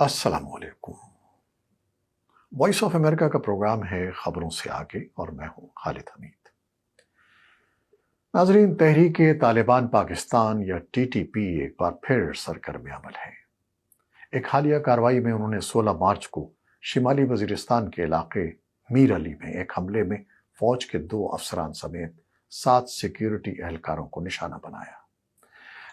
अस्सलाम वालेकुम। Voice of America का प्रोग्राम है खबरों से आगे और मैं हूं खालिद हमीद। नाजरीन, तहरीक तालिबान पाकिस्तान या TTP एक बार फिर सरगर्म अमल है। एक हालिया कार्रवाई में उन्होंने 16 मार्च को शिमाली वजीरिस्तान के इलाके मीर अली में एक हमले में फौज के 2 अफसरान समेत 7 सिक्योरिटी एहलकारों को निशाना बनाया।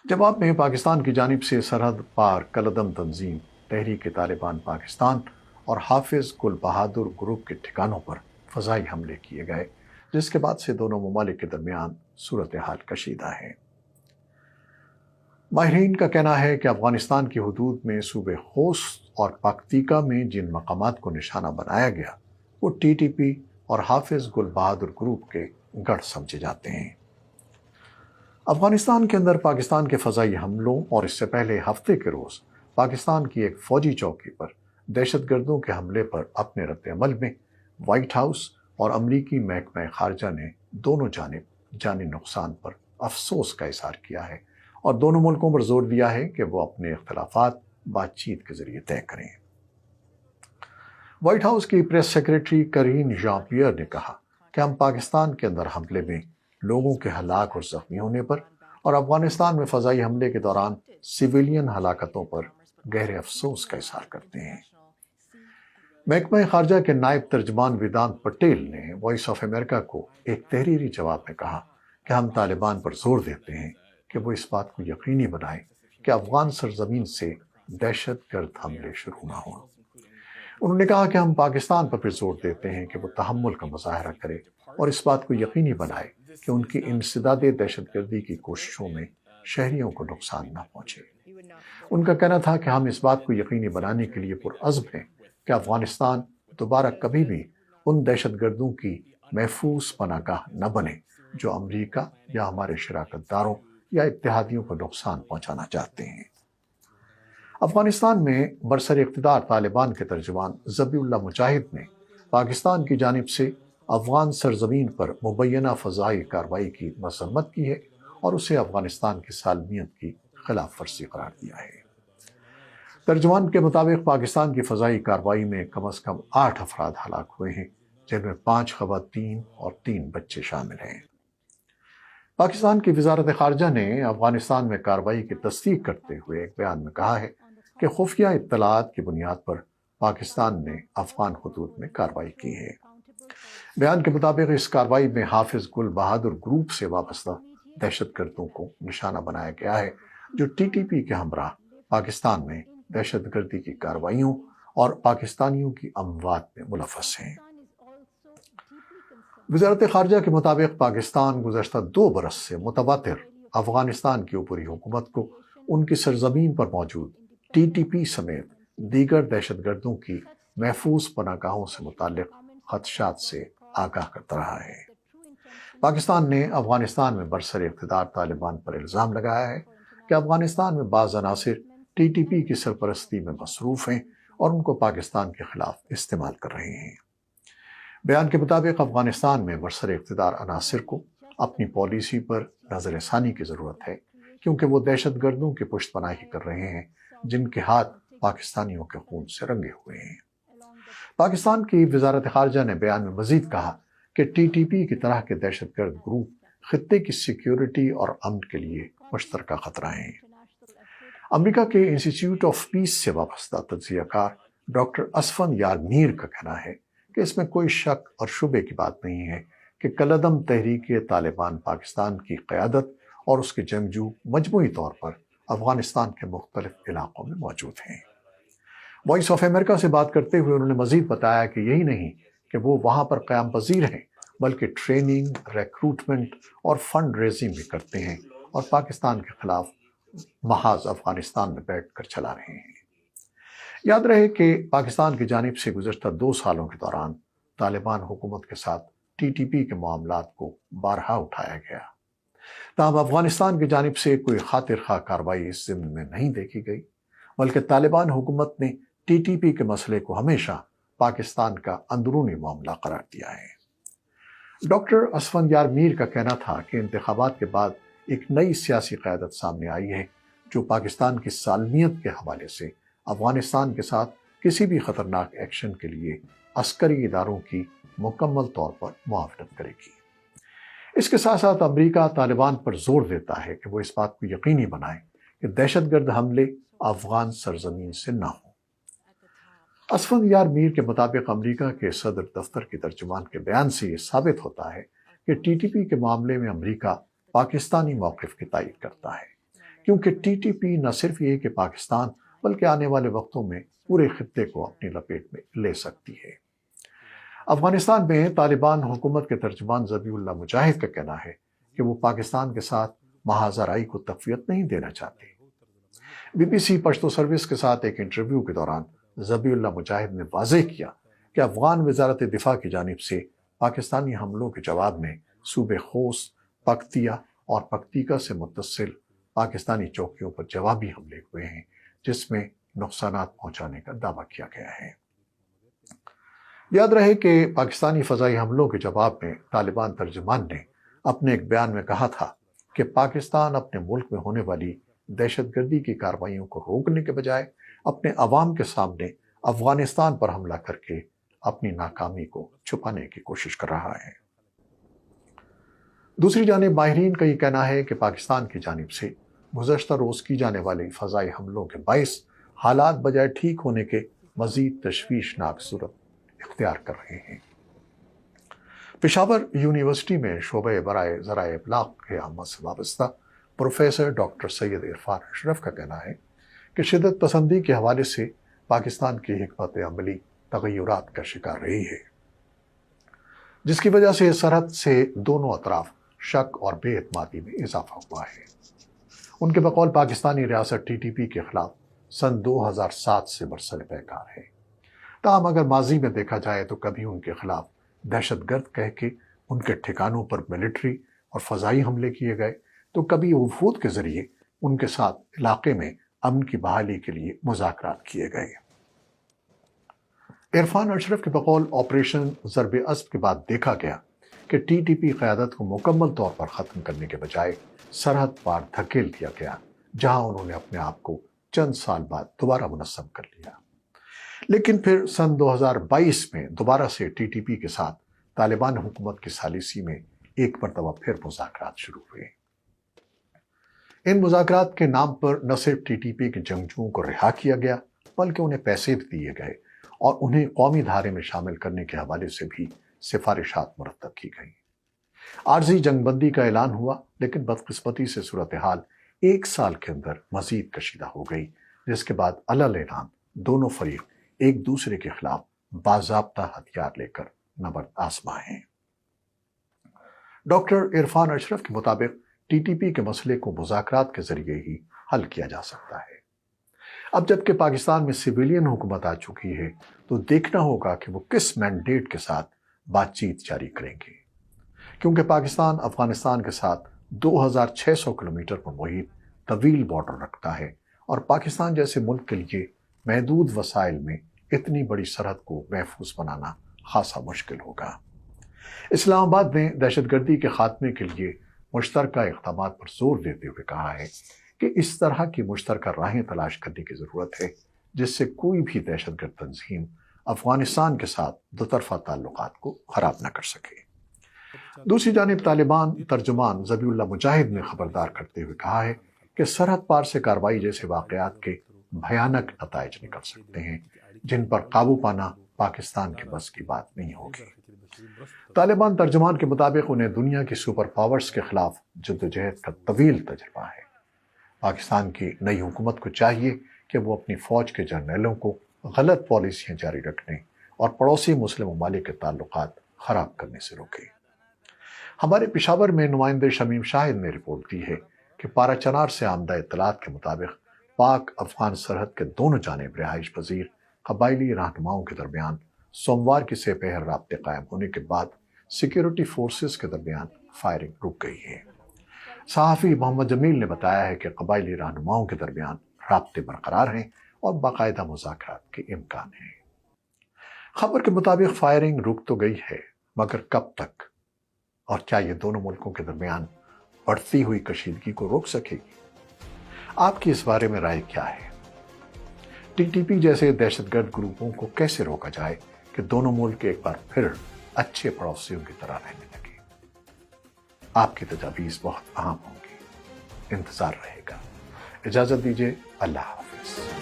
जवाब में पाकिस्तान की जानिब से सरहद पार कलदम तंजीम, तहरीक तालिबान पाकिस्तान और हाफिज गुल बहादुर ग्रुप के ठिकानों पर फ़ज़ाई हमले किए गए, जिसके बाद से दोनों ममालिक के दरमियान सूरत हाल कशीदा है। माहिरीन का कहना है कि अफगानिस्तान की हदूद में सूबे खोस्त और पख्तीका में जिन मकामात को निशाना बनाया गया वो TTP और हाफिज गुल बहादुर ग्रुप के गढ़ समझे जाते हैं। अफगानिस्तान के अंदर पाकिस्तान के फ़ज़ाई हमलों और इससे पहले हफ्ते के रोज़ पाकिस्तान की एक फ़ौजी चौकी पर दहशतगर्दों के हमले पर अपने रद्द-ए-अमल में वाइट हाउस और अमरीकी महकमा खारजा ने दोनों जानिब जानी नुकसान पर अफसोस का इज़हार किया है और दोनों मुल्कों पर जोर दिया है कि वो अपने इख्तिलाफात बातचीत के ज़रिए तय करें। वाइट हाउस की प्रेस सेक्रेटरी करीन जॉन पियर ने कहा कि हम पाकिस्तान के अंदर हमले में लोगों के हलाक और ज़ख्मी होने पर और अफगानिस्तान में फ़ज़ाई हमले के दौरान सिविलियन हलाकतों पर गहरे अफसोस का इज़हार करते हैं। महकमा खारजा के नायब तर्जमान वेदांत पटेल ने वॉइस ऑफ अमेरिका को एक तहरीरी जवाब में कहा कि हम तालिबान पर जोर देते हैं कि वो इस बात को यकीनी बनाए कि अफगान सरजमीन से दहशतगर्द हमले शुरू ना हों। उन्होंने कहा कि हम पाकिस्तान पर भी जोर देते हैं कि वो तहम्मुल का मुजाहरा करे और इस बात को यकीनी बनाए कि उनकी इंसदादे दहशतगर्दी की कोशिशों में शहरियों को नुकसान न पहुंचे। उनका कहना था कि हम इस बात को यकीनी बनाने के लिए पुरअज़्म हैं कि अफगानिस्तान दोबारा कभी भी उन दहशतगर्दों की महफूज पनाहगाह न बने जो अमरीका या हमारे शराकतदारों या इत्तेहादियों को नुकसान पहुंचाना चाहते हैं। अफगानिस्तान में बरसर इक़्तिदार तालिबान के तर्जुमान ज़बीउल्लाह मुजाहिद ने पाकिस्तान की जानिब से अफगान सरजमीन पर मुबैना फ़ज़ाई कार्रवाई की मज़म्मत की है और उसे अफगानिस्तान की सालमियत की खिलाफ वर्जी करार दिया है। तर्जुमान के मुताबिक पाकिस्तान की फ़ज़ाई कार्रवाई में कम अज़ कम 8 अफराद हलाक हुए हैं, जिनमें 5 ख़वातीन और 3 बच्चे शामिल हैं। पाकिस्तान की वज़ारत ख़ारजा ने अफगानिस्तान में कार्रवाई की तस्दीक करते हुए एक बयान में कहा है कि खुफिया इत्तलाआत की बुनियाद पर पाकिस्तान ने अफगान हुदूद में कार्रवाई की है। बयान के मुताबिक इस कार्रवाई में हाफिज गुल बहादुर ग्रुप से वाबस्ता दहशतगर्दों को निशाना बनाया गया है, जो TTP के हमरा पाकिस्तान में दहशतगर्दी की कार्रवाइयों और पाकिस्तानियों की अमवात में मुलव्वस हैं। वज़ारत ख़ारजा के मुताबिक पाकिस्तान गुज़श्ता 2 बरस से मुतवातिर अफगानिस्तान की ऊपरी हुकूमत को उनकी सरजमीन पर मौजूद TTP समेत दीगर दहशतगर्दों की महफूज पनाहगाहों से मुताल्लिक़ खदशात से आगाह करता रहा है। पाकिस्तान ने अफगानिस्तान में बरसर इक़्तिदार तालिबान पर इल्ज़ाम लगाया है कि अफगानिस्तान में बाज़ अनासिर TTP की सरपरस्ती में मसरूफ़ हैं और उनको पाकिस्तान के खिलाफ इस्तेमाल कर रहे हैं। बयान के मुताबिक अफगानिस्तान में बरसर इक़्तिदार अनासिर को अपनी पॉलिसी पर नज़रसानी की ज़रूरत है, क्योंकि वो दहशतगर्दों की पुश्तपनाही कर रहे हैं जिनके हाथ पाकिस्तानियों के खून से रंगे हुए हैं। पाकिस्तान की वज़ारत ख़ारजा ने बयान में मज़ीद कहा कि TTP की तरह के दहशतगर्द ग्रुप खित्ते की सिक्योरिटी और अमन के लिए मुश्तरका खतरा हैं। अमरीका के इंस्टीट्यूट ऑफ पीस से वाबस्ता तज्ज़ियाकार डॉक्टर असफन यार मीर का कहना है कि इसमें कोई शक और शुबे की बात नहीं है कि कलदम तहरीक तालिबान पाकिस्तान की क़यादत और उसके जंगजू मजमूई तौर पर अफगानिस्तान के मुख्तलिफ इलाकों में मौजूद हैं। वॉइस ऑफ अमेरिका से बात करते हुए उन्होंने मजीद बताया कि यही नहीं कि वो वहाँ पर क़याम पज़ीर हैं, बल्कि ट्रेनिंग, रिक्रूटमेंट और फंड रेजिंग भी करते हैं और पाकिस्तान के खिलाफ महाज अफगानिस्तान में बैठ कर चला रहे हैं। याद रहे कि पाकिस्तान की जानिब से गुज़श्ता 2 सालों के दौरान तालिबान हुकूमत के साथ TTP के मामलात को बारहा उठाया गया, ताहम अफगानिस्तान की जानिब से कोई खातिर खा कार्रवाई इस ज़िम्न में नहीं देखी गई, बल्कि तालिबान हुकूमत ने TTP के मसले को हमेशा पाकिस्तान का अंदरूनी मामला करार दिया है। डॉक्टर असफन यार मीर का कहना था कि इंतखाबात के बाद एक नई सियासी क़यादत सामने आई है जो पाकिस्तान की सालमियत के हवाले से افغانستان کے ساتھ کسی بھی خطرناک ایکشن کے لیے عسکری اداروں کی مکمل طور پر معاونت کرے گی۔ اس کے ساتھ ساتھ امریکہ طالبان پر زور دیتا ہے کہ وہ اس بات کو یقینی بنائے کہ دہشت گرد حملے افغان سرزمین سے نہ ہوں۔ اسفند یار میر کے مطابق امریکہ کے صدر دفتر کے ترجمان کے بیان سے یہ ثابت ہوتا ہے کہ ٹی ٹی پی کے معاملے میں امریکہ پاکستانی موقف کی تائید کرتا ہے، کیونکہ ٹی ٹی پی نہ صرف یہ کہ پاکستان بلکہ آنے والے وقتوں میں پورے خطے کو اپنی لپیٹ میں لے سکتی ہے۔ افغانستان میں طالبان حکومت کے ترجمان ذبیح اللہ مجاہد کا کہنا ہے کہ وہ پاکستان کے ساتھ محاذ رائی کو تقویت نہیں دینا چاہتے۔ B B C Pashto service کے ساتھ ایک انٹرویو کے دوران ذبیح اللہ مجاہد نے واضح کیا کہ افغان وزارت دفاع کی جانب سے پاکستانی حملوں کے جواب میں صوبے خوست، پکتیا اور پکتیکا سے متصل پاکستانی چوکیوں پر جوابی حملے ہوئے ہیں، جس میں نقصانات پہنچانے کا دعویٰ کیا گیا ہے۔ یاد رہے کہ پاکستانی فضائی حملوں کے جواب میں طالبان ترجمان نے اپنے ایک بیان میں کہا تھا کہ پاکستان اپنے ملک میں ہونے والی دہشت گردی کی کارروائیوں کو روکنے کے بجائے اپنے عوام کے سامنے افغانستان پر حملہ کر کے اپنی ناکامی کو چھپانے کی کوشش کر رہا ہے۔ دوسری جانب ماہرین کا یہ کہنا ہے کہ پاکستان کی جانب سے گزشتہ روز کی جانے والی فضائی حملوں کے باعث حالات بجائے ٹھیک ہونے کے مزید تشویشناک صورت اختیار کر رہے ہیں۔ پشاور یونیورسٹی میں شعبہ برائے ذرائع ابلاغ کے عامہ سے وابستہ پروفیسر ڈاکٹر سید عرفان اشرف کا کہنا ہے کہ شدت پسندی کے حوالے سے پاکستان کی حکمت عملی تغیرات کا شکار رہی ہے، جس کی وجہ سے سرحد سے دونوں اطراف شک اور بے اعتمادی میں اضافہ ہوا ہے۔ ان کے بقول پاکستانی ریاست ٹی ٹی پی کے خلاف سن 2007 سے برسر پیکار ہے، تاہم اگر ماضی میں دیکھا جائے تو کبھی ان کے خلاف دہشت گرد کہہ کے ان کے ٹھکانوں پر ملٹری اور فضائی حملے کیے گئے، تو کبھی وفود کے ذریعے ان کے ساتھ علاقے میں امن کی بحالی کے لیے مذاکرات کیے گئے۔ عرفان اشرف کے بقول آپریشن ضرب اسب کے بعد دیکھا گیا کہ ٹی ٹی پی قیادت کو مکمل طور پر ختم کرنے کے بجائے سرحد پار دھکیل دیا گیا، جہاں انہوں نے اپنے آپ کو چند سال بعد دوبارہ منظم کر لیا۔ لیکن پھر سن 2022 میں دوبارہ سے ٹی ٹی پی کے ساتھ طالبان حکومت کی ثالثی میں ایک مرتبہ پھر مذاکرات شروع ہوئے۔ ان مذاکرات کے نام پر نہ صرف ٹی ٹی پی کے جنگجوؤں کو رہا کیا گیا بلکہ انہیں پیسے بھی دیے گئے اور انہیں قومی دھارے میں شامل کرنے کے حوالے سے بھی سفارشات مرتب کی گئیں۔ عارضی جنگ بندی کا اعلان ہوا، لیکن بدقسمتی سے صورتحال ایک سال کے اندر مزید کشیدہ ہو گئی، جس کے بعد اعلان دونوں فریق ایک دوسرے کے خلاف باضابطہ ہتھیار لے کر نبرد آزما ہیں۔ ڈاکٹر عرفان اشرف کے مطابق ٹی ٹی پی کے مسئلے کو مذاکرات کے ذریعے ہی حل کیا جا سکتا ہے۔ اب جبکہ پاکستان میں سویلین حکومت آ چکی ہے تو دیکھنا ہوگا کہ وہ کس مینڈیٹ کے ساتھ بات چیت جاری کریں گے، کیونکہ پاکستان افغانستان کے ساتھ 2600 کلومیٹر پر محیط طویل بارڈر رکھتا ہے، اور پاکستان جیسے ملک کے لیے محدود وسائل میں اتنی بڑی سرحد کو محفوظ بنانا خاصا مشکل ہوگا۔ اسلام آباد نے دہشت گردی کے خاتمے کے لیے مشترکہ اقدامات پر زور دیتے ہوئے کہا ہے کہ اس طرح کی مشترکہ راہیں تلاش کرنے کی ضرورت ہے جس سے کوئی بھی دہشت گرد تنظیم افغانستان کے ساتھ دوطرفہ تعلقات کو خراب نہ کر سکے۔ دوسری جانب طالبان ترجمان ذبیح اللہ مجاہد نے خبردار کرتے ہوئے کہا ہے کہ سرحد پار سے کارروائی جیسے واقعات کے بھیانک نتائج نکل سکتے ہیں، جن پر قابو پانا پاکستان کے بس کی بات نہیں ہوگی۔ طالبان ترجمان کے مطابق انہیں دنیا کی سپر پاورز کے خلاف جدوجہد کا طویل تجربہ ہے۔ پاکستان کی نئی حکومت کو چاہیے کہ وہ اپنی فوج کے جرنیلوں کو غلط پالیسیاں جاری رکھنے اور پڑوسی مسلم ممالک کے تعلقات خراب کرنے سے روکے۔ ہمارے پشاور میں نمائندے شمیم شاہد نے رپورٹ دی ہے کہ پارا چنار سے آمدہ اطلاعات کے مطابق پاک افغان سرحد کے دونوں جانب رہائش پذیر قبائلی رہنماؤں کے درمیان سوموار کی سہ پہر رابطے قائم ہونے کے بعد سیکیورٹی فورسز کے درمیان فائرنگ رک گئی ہے۔ صحافی محمد جمیل نے بتایا ہے کہ قبائلی رہنماؤں کے درمیان رابطے برقرار ہیں اور باقاعدہ مذاکرات کے امکان ہیں۔ خبر کے مطابق فائرنگ رک تو گئی ہے، مگر کب تک اور کیا یہ دونوں ملکوں کے درمیان بڑھتی ہوئی کشیدگی کو روک سکے گی؟ آپ کی اس بارے میں رائے کیا ہے؟ ٹی ٹی پی جیسے دہشت گرد گروپوں کو کیسے روکا جائے کہ دونوں ملک ایک بار پھر اچھے پڑوسیوں کی طرح رہنے لگے؟ آپ کی تجاویز بہت اہم ہوں گی، انتظار رہے گا۔ اجازت دیجیے، اللہ حافظ۔